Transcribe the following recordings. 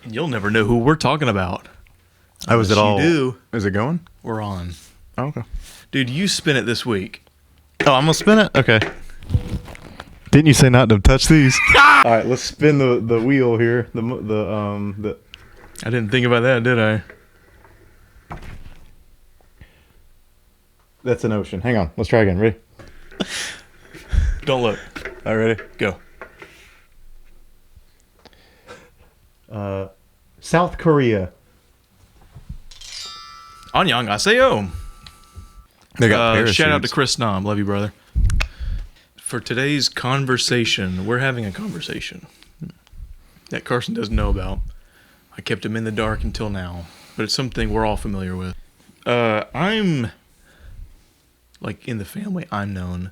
You'll never know who we're talking about. Oh, is it Unless all? You do. Is it going? We're on. Oh, okay. Dude, you spin it this week. Oh, I'm gonna spin it. Okay. Didn't you say not to touch these? All right, let's spin the wheel here. The I didn't think about that, did I? That's an ocean. Hang on. Let's try again. Ready? Don't look. All right, ready? Go. South Korea. Annyeonghaseyo. They got parachutes. Shout out to Chris Nom. Love you, brother. For today's conversation, we're having a conversation that Carson doesn't know about. I kept him in the dark until now, but it's something we're all familiar with. I'm, like in the family, I'm known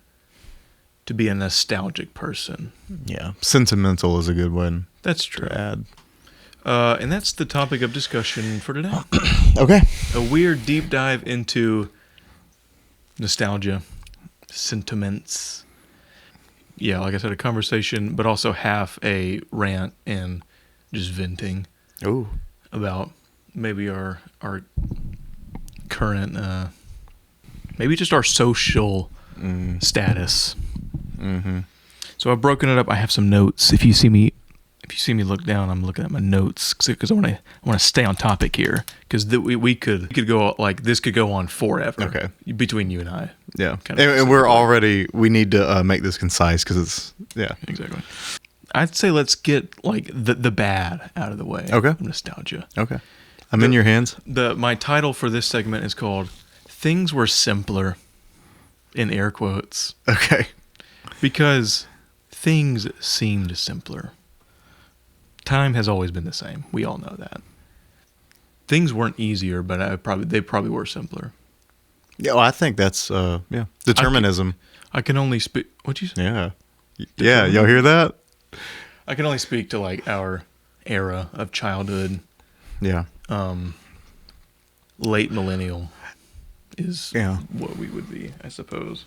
to be a nostalgic person. Yeah, sentimental is a good one That's true. to add. And that's the topic of discussion for today. Okay. A weird deep dive into nostalgia, sentiments. Yeah, like I said, a conversation, but also half a rant and just venting Oh. about maybe our current, maybe just our social status. Mm-hmm. So I've broken it up. I have some notes. If you see me look down, I'm looking at my notes because I want to stay on topic here because we could go like this could go on forever. Okay. Between you and I. Yeah. Kind of And we're already. We need to make this concise because it's Exactly. I'd say let's get like the bad out of the way. Okay. Nostalgia. Okay. I'm in your hands. My title for this segment is called "Things Were Simpler," in air quotes, Okay. because things seemed simpler. Time has always been the same. We all know that. Things weren't easier, but they probably were simpler. Yeah. Well, I think that's determinism. I can only speak. What'd you say? Yeah. Yeah. Y'all hear that? I can only speak to like our era of childhood. Yeah. Late millennial is Yeah. what we would be, I suppose.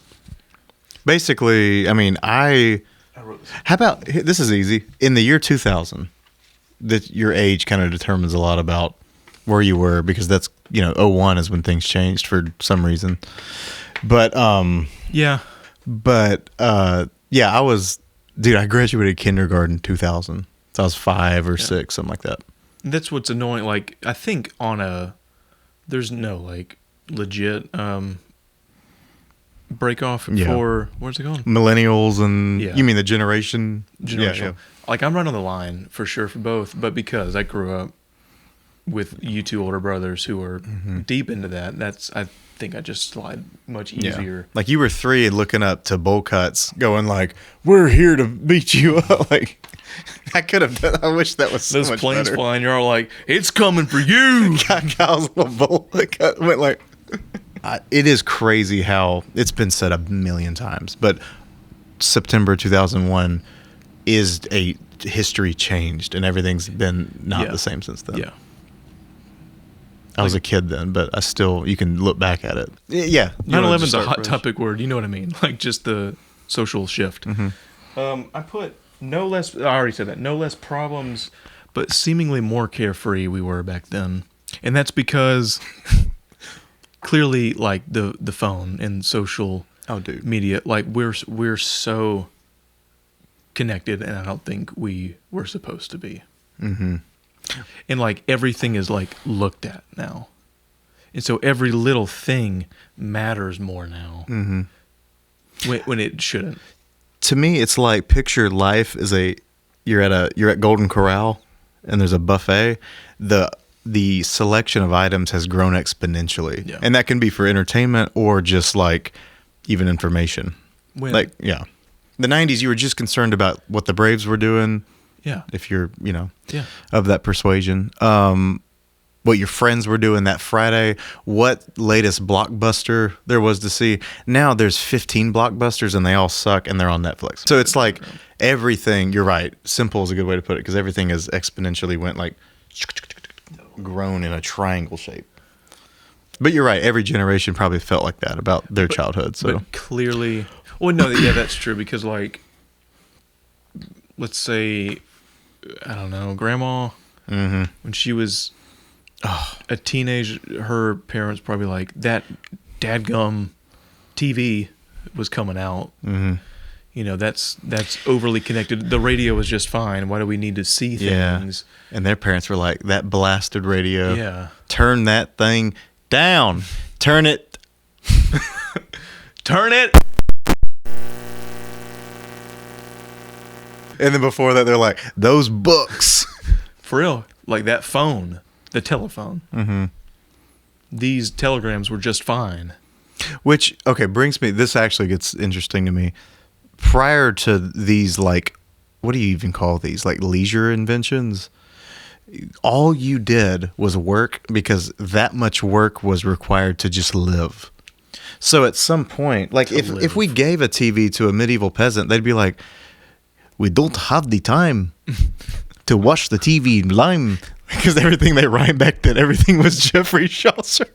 Basically, I mean, I wrote this. How about this is easy. In the year 2000, that your age kind of determines a lot about where you were because that's, '01 is when things changed for some reason. But Yeah. I was I graduated kindergarten 2000. So I was 5 or 6, something like that. That's what's annoying. Like, I think there's no like legit break off for what's it called? Millennials and Yeah. you mean the generation? Generational. Like I'm right on the line for sure for both, but because I grew up with you two older brothers who are deep into that, I think I just slide much easier. Like you were 3 and looking up to bowl cuts, going like, "We're here to beat you up." Like I could have done. I wish that was so Those much planes better. flying, you're all like, "It's coming for you." Kyle's little bowl cut went like. It is crazy how it's been said a million times, but September 2001 is a history changed, and everything's been not the same since then. Yeah. I was a kid then, but you can look back at it. Yeah. 9/11's a hot topic word. You know what I mean? Like just the social shift. I put I already said that. No less problems, but seemingly more carefree we were back then. And that's because clearly like the phone and social media, like we're so connected, and I don't think we were supposed to be. Mm-hmm. And like everything is like looked at now, and so every little thing matters more now when it shouldn't. To me, it's like picture life as you're at Golden Corral and there's a buffet. The selection of items has grown exponentially, and that can be for entertainment or just like even information. The 90s, you were just concerned about what the Braves were doing. Yeah. If you're, of that persuasion. What your friends were doing that Friday, what latest blockbuster there was to see. Now there's 15 blockbusters and they all suck and they're on Netflix. So it's like everything, you're right. Simple is a good way to put it because everything has exponentially went like grown in a triangle shape. But you're right. Every generation probably felt like that about their childhood. So but clearly, well, no, yeah, that's true because like, let's say, I don't know, grandma When she was a teenager, her parents probably like, that dadgum TV was coming out. You know, that's overly connected. The radio was just fine. Why do we need to see things? And their parents were like, that blasted radio. Yeah. Turn that thing down. Turn it. Turn it. And then before that, they're like, those books. For real. Like that phone, the telephone. These telegrams were just fine. Which, okay, brings me, this actually gets interesting to me. Prior to these, like, what do you even call these? Like leisure inventions? All you did was work because that much work was required to just live. So at some point, like if we gave a TV to a medieval peasant, they'd be like, we don't have the time to watch the TV in lime. Because everything they rhymed back then, everything was Geoffrey Chaucer.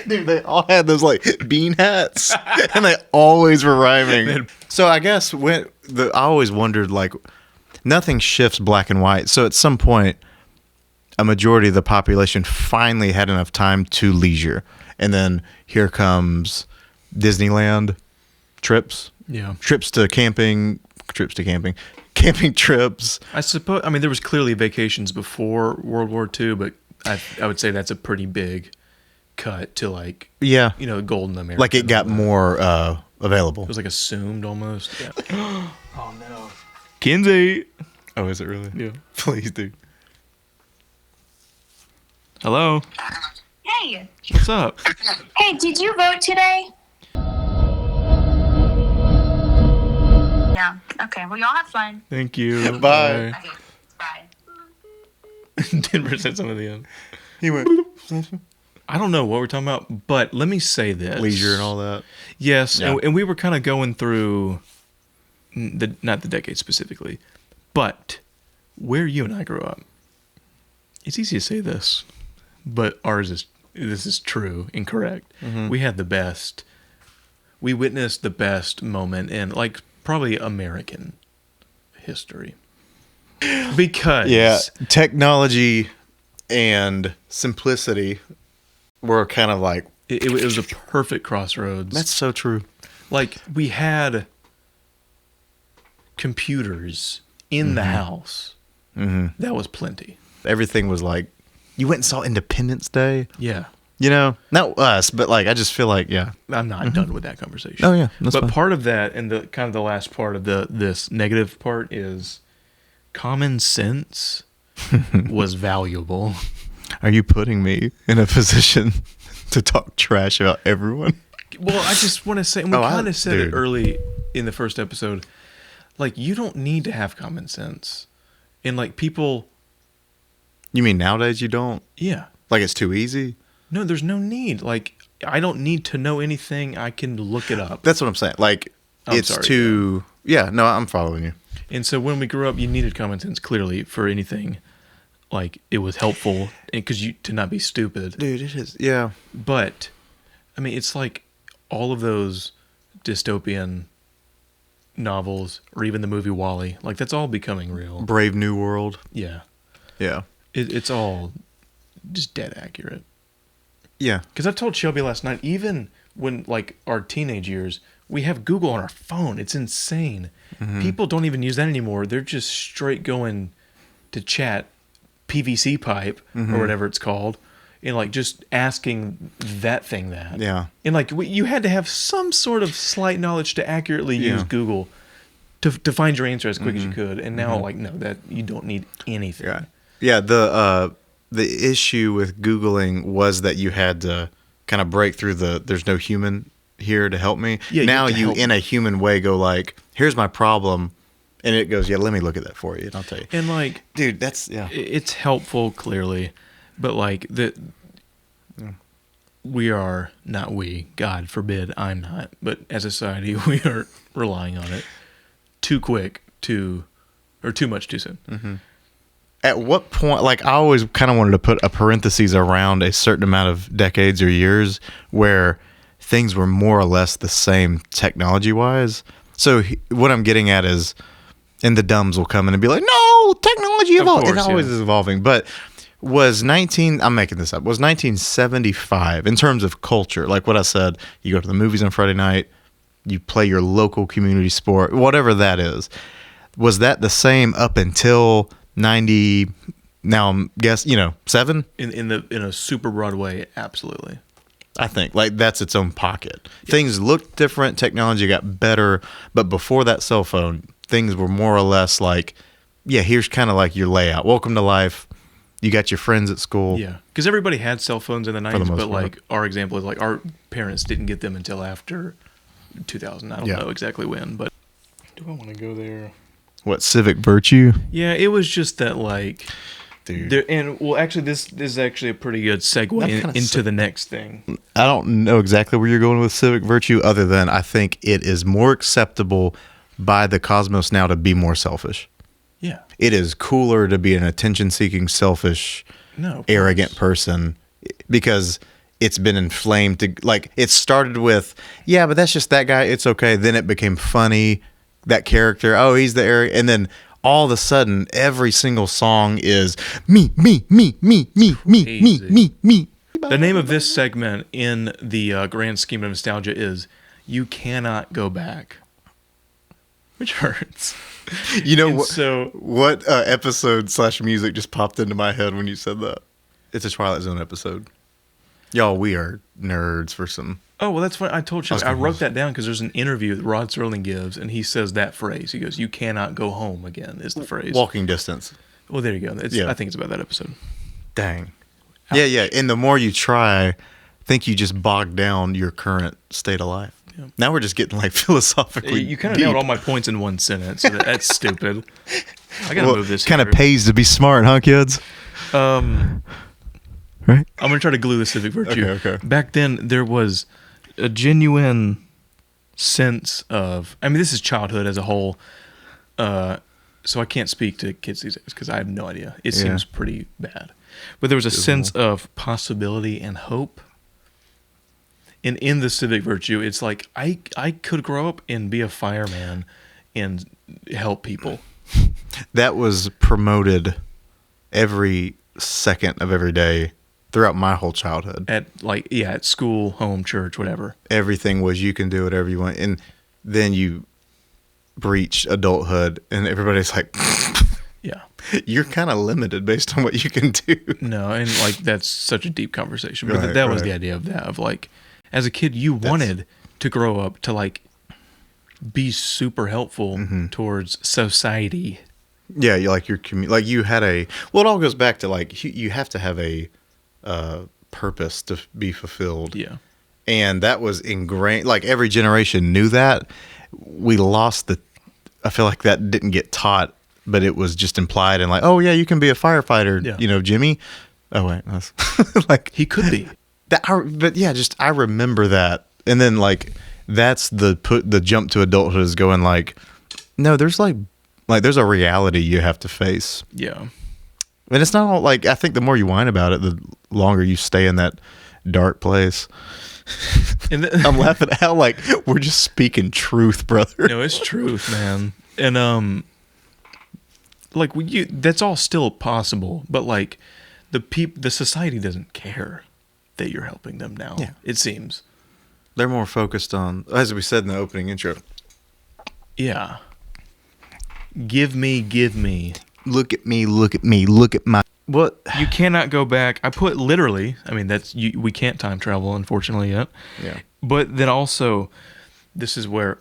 Dude, they all had those like bean hats, and they always were rhyming. So I guess I always wondered, like, nothing shifts black and white. So at some point, a majority of the population finally had enough time to leisure, and then here comes Disneyland trips. Yeah, camping trips. I suppose. I mean, there was clearly vacations before World War II, but I would say that's a pretty big cut to, like, yeah, you know, golden America. Like it got more available. It was like assumed almost. Yeah. Oh no, Kinsey. Oh, is it really? Yeah. Please, dude. Hello. Hey. What's up? Hey, did you vote today? Yeah. Okay. Well, y'all have fun. Thank you. Bye. Okay. Bye. Denver said something at the end. He went. I don't know what we're talking about, but let me say this. Leisure and all that. Yes, Yeah. and we were kind of going through, not the decade specifically, but where you and I grew up. It's easy to say this, but this is true and correct. We had the best. We witnessed the best moment in, like, probably American history. Because Yeah, technology and simplicity were kind of like, it was a perfect crossroads. that's so true. Like, we had computers in the house. That was plenty. Everything was like, you went and saw Independence Day. Yeah. You know, not us, but like I just feel like, yeah. I'm not done with that conversation. Oh yeah, that's but fine. part of that, and the kind of the last part of this negative part, is common sense was valuable. Are you putting me in a position to talk trash about everyone? Well, I just want to say, and we Oh, kind of said it dude. early in the first episode, like, you don't need to have common sense. And, like, people, You mean nowadays you don't? yeah. Like it's too easy? No, there's no need. Like, I don't need to know anything. I can look it up. That's what I'm saying. Like I'm it's sorry, too. Yeah, no, I'm following you. And so when we grew up, you needed common sense, clearly, for anything. Like, it was helpful because to not be stupid. Dude, it is. Yeah. But, I mean, it's like all of those dystopian novels, or even the movie WALL-E. Like, that's all becoming real. Brave New World. Yeah. Yeah. It's all just dead accurate. Yeah. Because I told Shelby last night, even when, like, our teenage years, we have Google on our phone. It's insane. People don't even use that anymore. They're just straight going to chat PVC pipe or whatever it's called, and, like, just asking that thing that. Yeah. And, like, you had to have some sort of slight knowledge to accurately use Google to find your answer as quick as you could. And now, like, no, that you don't need anything. Yeah. Yeah. The issue with Googling was that you had to kind of break through there's no human here to help me. Yeah, now have to you help in a human way go like, here's my problem. And it goes, yeah, let me look at that for you. And I'll tell you. And, like, Dude, that's, yeah. it's helpful, clearly, but, like, we are not God forbid I'm not, but as a society we are relying on it too quick, or too much too soon. At what point, like, I always kind of wanted to put a parentheses around a certain amount of decades or years where things were more or less the same technology wise. So what I'm getting at is And the dumbs will come in and be like, no, technology evolved. It course, always yeah. is evolving. But I'm making this up, was 1975 in terms of culture, like what I said, you go to the movies on Friday night, you play your local community sport, whatever that is. Was that the same up until 90, now I'm guess, 7? In a super broad way, absolutely. I think like that's its own pocket. Things looked different, technology got better, but before that cell phone, things were more or less like, yeah, here's kind of like your layout. Welcome to life. You got your friends at school. Yeah, because everybody had cell phones in the 90s, most but part. like our example is like our parents didn't get them until after 2000. I don't know exactly when, but do I want to go there? What, civic virtue? Yeah, it was just that like, Dude. there, and well, actually, this is actually a pretty good segue That kinda into the next thing. I don't know exactly where you're going with civic virtue, other than I think it is more acceptable by the cosmos now to be more selfish. Yeah, It is cooler to be an attention-seeking, selfish, no, of arrogant course. person because it's been inflamed to, like, it started with, yeah, but that's just that guy. It's okay. Then it became funny. That character, oh, he's the arrogant. And then all of a sudden, every single song is me, me, me, me, me, me, me, Crazy. me. The name of this segment in the grand scheme of nostalgia is "You Cannot Go Back," which hurts. You know And what? so- what episode / music just popped into my head when you said that? It's a Twilight Zone episode. Y'all, we are nerds for some. Oh, well, that's funny. I told you. was I gonna- wrote that down because there's an interview that Rod Serling gives, and he says that phrase. He goes, "You cannot go home again," is the phrase. Walking distance. Well, there you go. Yeah. I think it's about that episode. Dang. Yeah. And the more you try, I think you just bog down your current state of life. Yeah. Now we're just getting like philosophically. You kind of deep. nailed all my points in one sentence. So that's stupid. I gotta move this. Kind of here. pays to be smart, huh, kids? Right? I'm gonna try to glue the civic virtue. Okay. Back then, there was a genuine sense of. I mean, this is childhood as a whole. So I can't speak to kids these days because I have no idea. It Yeah. seems pretty bad. But there was a sense of possibility and hope. And in the civic virtue, it's like I could grow up and be a fireman and help people. That was promoted every second of every day throughout my whole childhood. At school, home, church, whatever. Everything was you can do whatever you want. And then you breach adulthood and everybody's like, Yeah. you're kind of limited based on what you can do. No, and like that's such a deep conversation. But Right, that was right. the idea of that. Of like, as a kid, you wanted to grow up to like be super helpful Mm-hmm. towards society. Yeah, you like your community, like you had a. Well, it all goes back to like you have to have a purpose to be fulfilled. Yeah. And that was ingrained. Like every generation knew that. We lost the. I feel like that didn't get taught, but it was just implied and like, oh yeah, you can be a firefighter. Yeah. Jimmy. Oh wait, that's like He could be. that. But yeah, just I remember that, and then like that's the jump to adulthood is going like, no, there's like there's a reality you have to face. Yeah. And it's not all like, I think the more you whine about it, the longer you stay in that dark place. And I'm laughing at how like we're just speaking truth, brother. no, it's truth, man. And like that's all still possible, but like the society doesn't care that you're helping them now. Yeah. It seems. They're more focused on, as we said in the opening intro, Yeah. Give me. look at me, look at me, look at my. What? You cannot go back. I put literally. I mean, we can't time travel, unfortunately, yet. Yeah. But then also, this is where,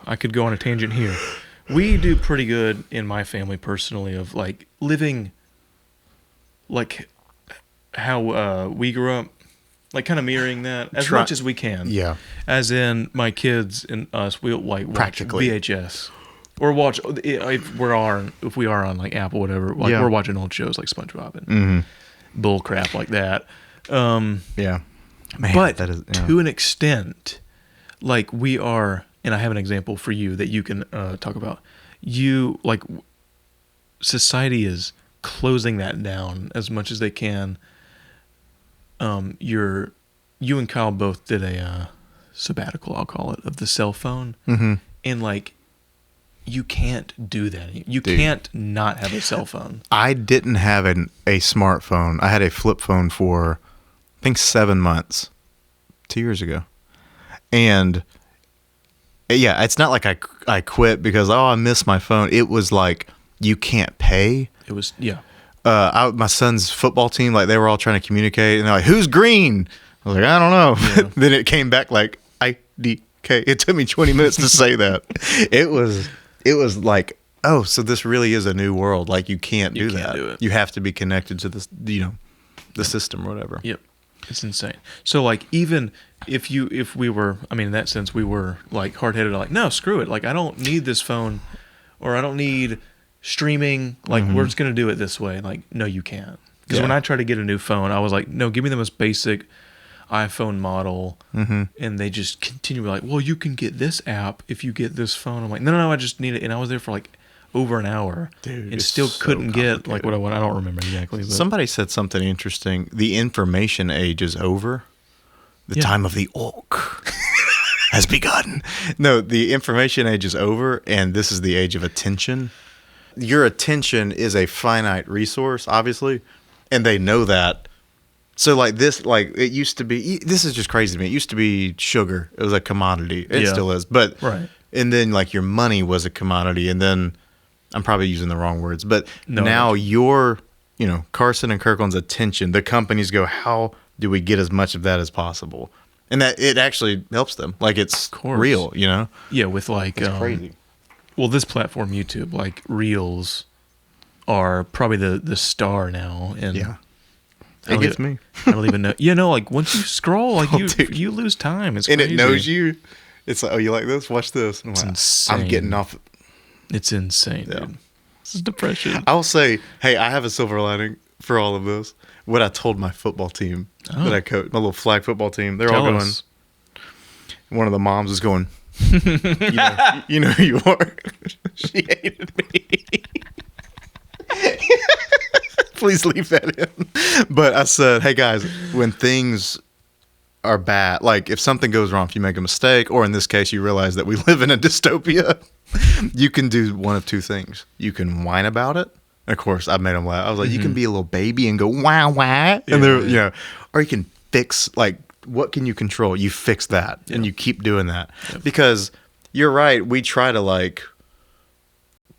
I could go on a tangent here. We do pretty good in my family personally of like living like how we grew up, like kind of mirroring that as much as we can. Yeah. As in my kids and us, we'll like watch Practically. VHS. Or watch if we are on like Apple, whatever. Like Yeah. we're watching old shows like SpongeBob and bull crap like that. Yeah. Man, But that is, yeah. to an extent, like we are, and I have an example for you that you can talk about. You like society is closing that down as much as they can. You and Kyle both did a sabbatical, I'll call it, of the cell phone, and like you can't do that. You Dude. can't not have a cell phone. I didn't have a smartphone. I had a flip phone for, I think, 7 months, 2 years ago. And yeah, it's not like I quit because, I miss my phone. It was like, you can't pay. It was, yeah. My son's football team, like they were all trying to communicate, and they're like, "Who's green?" I was like, "I don't know." Yeah. Then it came back like IDK. It took me 20 minutes to say that. It was like, oh, so this really is a new world. Like you can't do that. Do it. You have to be connected to this, the system or whatever. Yep. It's insane. So like even if we were, I mean, in that sense, we were like hard-headed, like, no, screw it. Like I don't need this phone, or I don't need streaming. Like we're just gonna do it this way. Like, no, you can't. Because when I tried to get a new phone, I was like, no, give me the most basic iPhone model. And they just continue like, well, you can get this app if you get this phone. I'm like, no, I just need it. And I was there for like over an hour, Dude, and it's still so couldn't get like complicated. what I want. I don't remember exactly. But Somebody said something interesting. The information age is over. The time of the orc has begun. No, the information age is over, and this is the age of attention. Your attention is a finite resource, obviously, and they know that. So, like this, like it used to be. This is just crazy to me. It used to be sugar. It was a commodity. It still is, but Right. And then like your money was a commodity, and then I'm probably using the wrong words, but No, now your, Carson and Kirkland's attention. The companies go, how do we get as much of that as possible? And that it actually helps them. Like it's course. real, yeah, with like It's crazy. Well, this platform, YouTube, like Reels, are probably the star now, and Yeah. I don't It gets even- me. I don't even know. Like once you scroll, like Oh, you dude. you lose time. It's And crazy. it knows you. It's like, oh, you like this? Watch this. And I'm like, insane. I'm getting off. It's insane, Yeah. dude. This is depression. I'll say, hey, I have a silver lining for all of this. What I told my football team that I coach, my little flag football team, they're all Tell going. us. One of the moms is going, you know who you are. She hated me. Please leave that in. But I said, hey guys, when things are bad, like if something goes wrong, if you make a mistake, or in this case, you realize that we live in a dystopia, you can do one of two things. You can whine about it. And of course, I made them laugh. I was like, you can be a little baby and go, wah, wah. And they're, or you can fix, like, what can you control? You fix that and you keep doing that. Because you're right. We try to, like,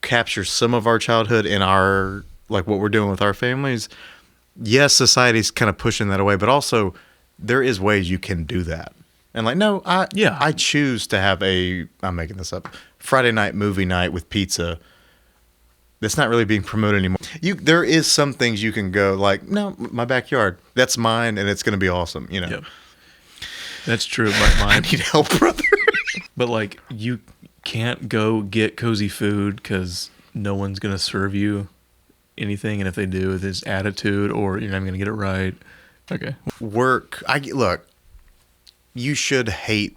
capture some of our childhood in our, like, what we're doing with our families. Yes, society's kind of pushing that away, but also there is ways you can do that. And like, no, I choose to have I'm making this up, Friday night movie night with pizza. That's not really being promoted anymore. There is some things you can go like, no, my backyard, that's mine, and it's going to be awesome. Yep. That's true. But I need help, brother. But like, you can't go get cozy food because no one's gonna serve you anything, and if they do, it's attitude, or you're not even gonna get it right. Okay. Work. Look. You should hate.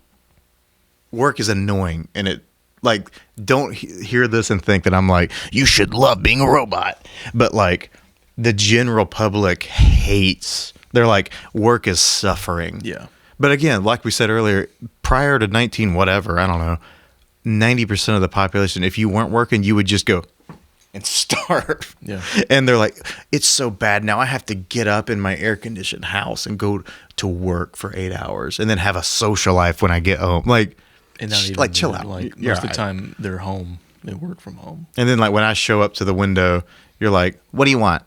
Work is annoying, and it. Like, don't hear this and think that I'm like, you should love being a robot. But, like, the general public hates. They're like, work is suffering. Yeah. But again, like we said earlier, prior to 19 whatever, I don't know, 90% of the population, if you weren't working, you would just go and starve. Yeah. And they're like, it's so bad now. I have to get up in my air-conditioned house and go to work for 8 hours and then have a social life when I get home. Like, And not even like, chill out. Like You're most of the right. time, they're home. They work from home. And then, like, when I show up to the window, you're like, what do you want?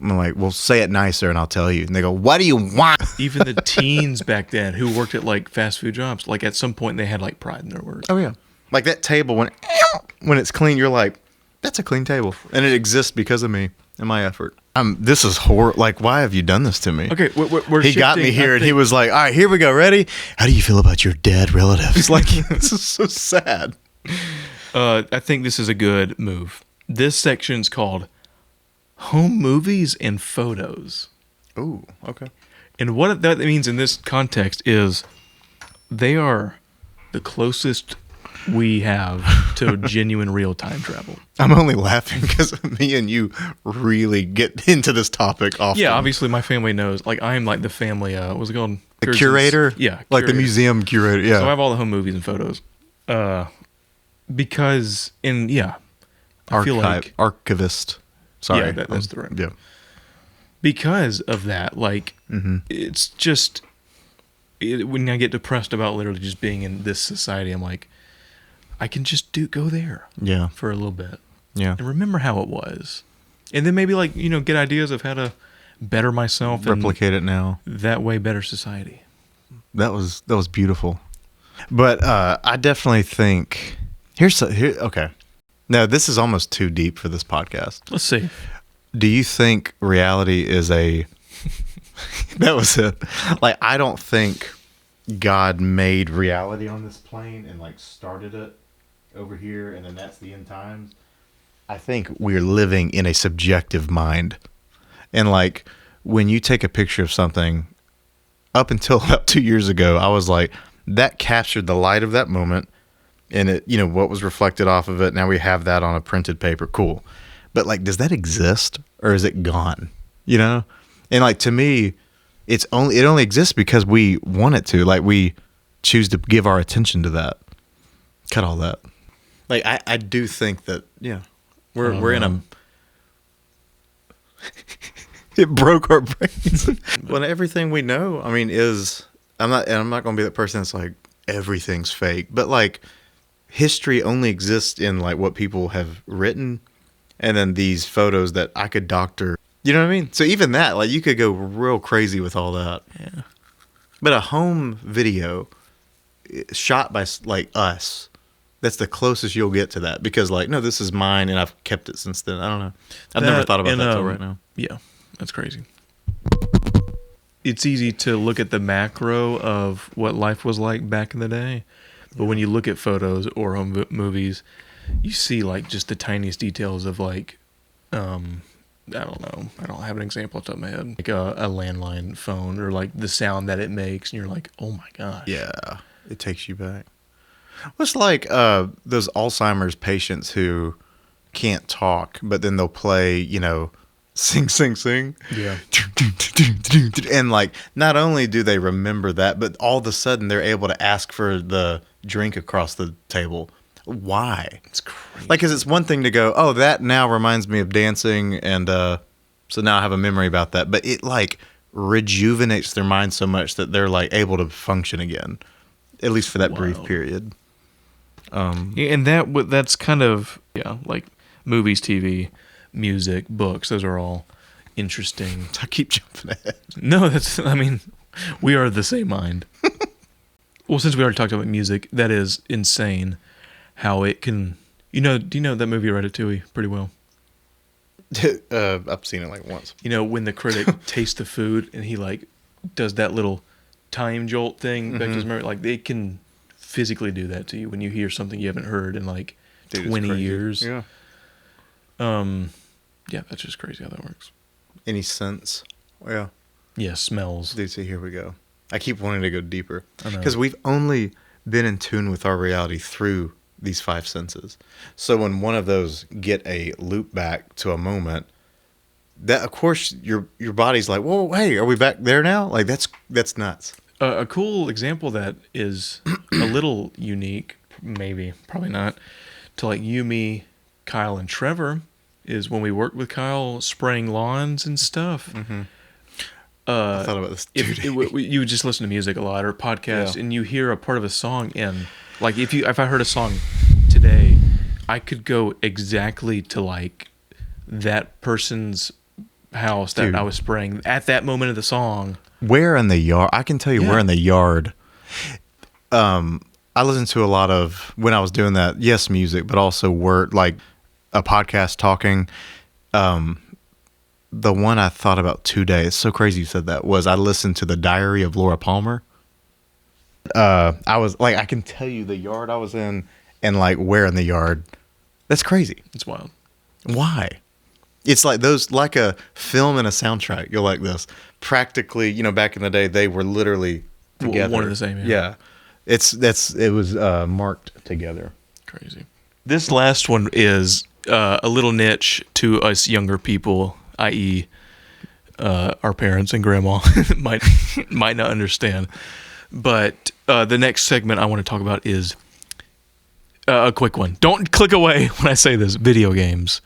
I'm like, well, say it nicer and I'll tell you. And they go, what do you want? Even the teens back then who worked at like fast food jobs, like at some point they had like pride in their work. Oh, yeah. Like that table, when it's clean, you're like, that's a clean table. And it exists because of me and my effort. This is horrible. Like, why have you done this to me? Okay, we're He got me shifting, here I and he think- was like, all right, here we go. Ready? How do you feel about your dead relatives? Like, this is so sad. I think this is a good move. This section's called Home Movies and Photos. Ooh, okay. And what that means in this context is they are the closest we have to genuine real time travel. I'm only laughing because me and you really get into this topic often. Yeah, obviously my family knows. Like I'm like the family. What's it called? The curator? Yeah, Like the curator. museum curator. Yeah. So I have all the home movies and photos. because I feel like archivist. Sorry, Yeah, that's the right. Yeah, because of that, like Mm-hmm. it's just when I get depressed about literally just being in this society, I'm like, I can just go there yeah, for a little bit yeah. and remember how it was, and then maybe like get ideas of how to better myself Replicate it now. and that way better society. That was beautiful. But I definitely think okay. No, this is almost too deep for this podcast. Let's see. Do you think reality is a that was it. Like, I don't think God made reality on this plane and like started it over here and then that's the end times. I think we're living in a subjective mind. And like when you take a picture of something, up until about 2 years ago, I was like, that captured the light of that moment and it, what was reflected off of it. Now we have that on a printed paper. Cool. But like, does that exist or is it gone? And like, to me, it only exists because we want it to. Like, we choose to give our attention to that. Cut all that. Like, I do think that, we're in a. It broke our brains. When everything we know, I mean, I'm not going to be that person that's like everything's fake, but like history only exists in like what people have written, and then these photos that I could doctor. You know what I mean? So even that, like, you could go real crazy with all that. Yeah. But a home video shot by like us, that's the closest you'll get to that because like, no, this is mine and I've kept it since then. I don't know. I've never thought about that till right now. Yeah, that's crazy. It's easy to look at the macro of what life was like back in the day, but when you look at photos or home movies, you see like just the tiniest details of like, I don't know. I don't have an example off the top of my head. Like a landline phone or like the sound that it makes, and you're like, oh my gosh. Yeah, it takes you back. Well, it's like those Alzheimer's patients who can't talk, but then they'll play, sing, sing, sing. Yeah. And like, not only do they remember that, but all of a sudden they're able to ask for the drink across the table. Why? It's crazy. Like, because it's one thing to go, oh, that now reminds me of dancing, and so now I have a memory about that. But it like rejuvenates their mind so much that they're like able to function again, at least for that brief Wild. period. And that's kind of like movies, TV, music, books. Those are all interesting. I keep jumping ahead. No, we are the same mind. Well, since we already talked about music, that is insane. How it can, do you know that movie Ratatouille pretty well? I've seen it like once. When the critic tastes the food and he like does that little time jolt thing back to his memory, like they can physically do that to you when you hear something you haven't heard in like 20 years. Yeah. Yeah, that's just crazy how that works. Any sense? Yeah. Yeah, smells. Dude, see, here we go. I keep wanting to go deeper I know. because we've only been in tune with our reality through these five senses. So when one of those get a loop back to a moment, that of course your body's like, whoa, hey, are we back there now? Like that's nuts. A cool example that is a little unique, maybe, probably not, to like you, me, Kyle, and Trevor is when we worked with Kyle spraying lawns and stuff. Mm-hmm. I thought about this. You would just listen to music a lot or podcasts, and you hear a part of a song, and like if I heard a song today, I could go exactly to like that person's house that I was spraying at that moment of the song. Where in the yard? I can tell you where in the yard. I listened to a lot of, when I was doing that, yes, music, but also word, like a podcast talking. The one I thought about today, it's so crazy you said that, was I listened to The Diary of Laura Palmer. I was like, I can tell you the yard I was in and like where in the yard. That's crazy. It's wild. Why? It's like those, like a film and a soundtrack. You're like this. Practically, back in the day, they were literally together. One and the same. Yeah. It was marked together. Crazy. This last one is a little niche to us younger people, i.e., our parents and grandma might not understand. But the next segment I want to talk about is A quick one. Don't click away when I say this. Video games.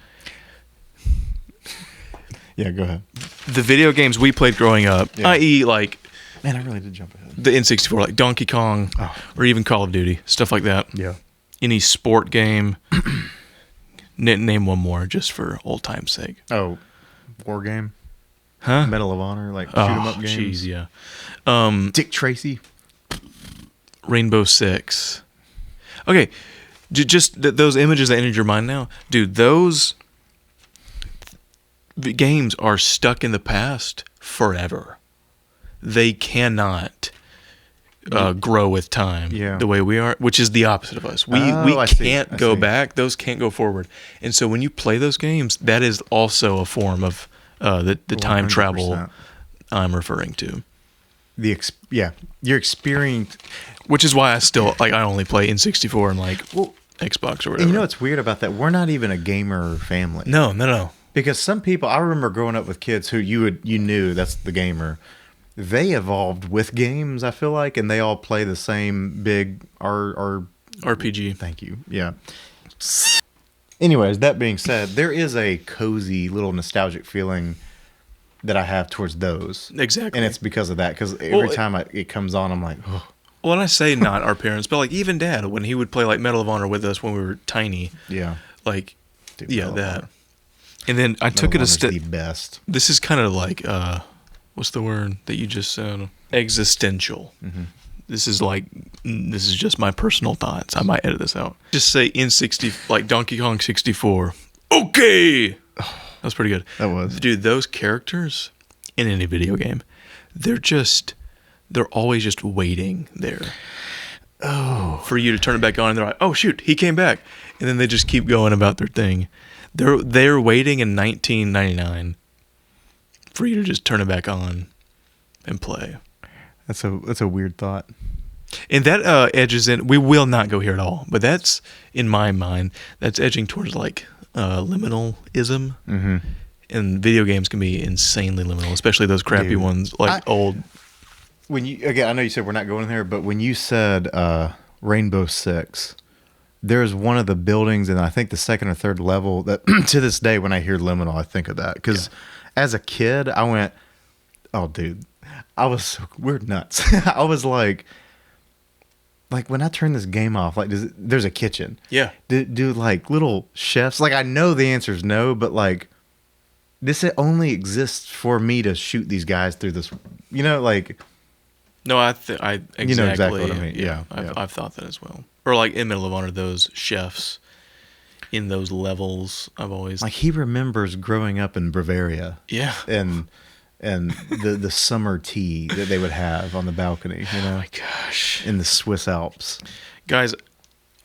Yeah, go ahead. The video games we played growing up, i.e., like Man, I really did jump ahead. the N64, like Donkey Kong, or even Call of Duty, stuff like that. Yeah. Any sport game. Name one more, just for old time's sake. Oh, War Game? Huh? Medal of Honor? Like shoot 'em up games? Jeez, yeah. Dick Tracy? Rainbow Six. Okay, just those images that entered your mind now, dude. Those games are stuck in the past forever. They cannot grow with time the way we are, which is the opposite of us. We can't go back. Those can't go forward. And so when you play those games, that is also a form of the time travel I'm referring to. You're experiencing. Which is why I still I only play N64 and Xbox or whatever. And you know what's weird about that? We're not even a gamer family. No. Because some people, I remember growing up with kids who you knew that's the gamer. They evolved with games, I feel like, and they all play the same big RPG. Thank you. Yeah. Anyways, that being said, there is a cozy little nostalgic feeling that I have towards those. Exactly. And it's because of that. Because every time it comes on, I'm like, oh. Well, and I say not our parents, but like even Dad, when he would play like Medal of Honor with us when we were tiny. Yeah. Like, Dude, that. And then I took it a step. The best. This is kind of like, what's the word that you just said? Existential. Mm-hmm. This is just my personal thoughts. I might edit this out. Just say N60, like Donkey Kong 64. Okay. That's pretty good. That was. Dude, those characters in any video game, they're always just waiting there. Oh. For you to turn it back on and they're like, oh shoot, he came back. And then they just keep going about their thing. They're waiting in 1999 for you to just turn it back on and play. That's a weird thought. And that edges in. We will not go here at all, but that's in my mind. That's edging towards like liminalism. Mm-hmm. And video games can be insanely liminal, especially those crappy ones old. I know you said we're not going there, but when you said Rainbow Six, there's one of the buildings, and I think the second or third level that to this day, when I hear liminal, I think of that because as a kid, I went, "Oh, dude." We're nuts. I was like when I turn this game off, like there's a kitchen. Yeah. Do like little chefs, like I know the answer is no, but like this only exists for me to shoot these guys through this, like. No, exactly. You know exactly what I mean. Yeah. I've thought that as well. Or like in Medal of Honor, those chefs in those levels, I've always like he remembers growing up in Bavaria. Yeah. And the summer tea that they would have on the balcony, Oh my gosh. in the Swiss Alps. Guys,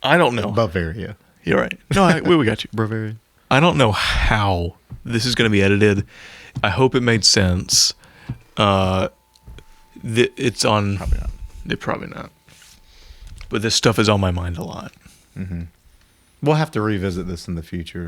I don't know. Bavaria. You're right. No, we got you. Bavaria. I don't know how this is going to be edited. I hope it made sense. It's on... Probably not. Probably not. But this stuff is on my mind a lot. Mm-hmm. We'll have to revisit this in the future.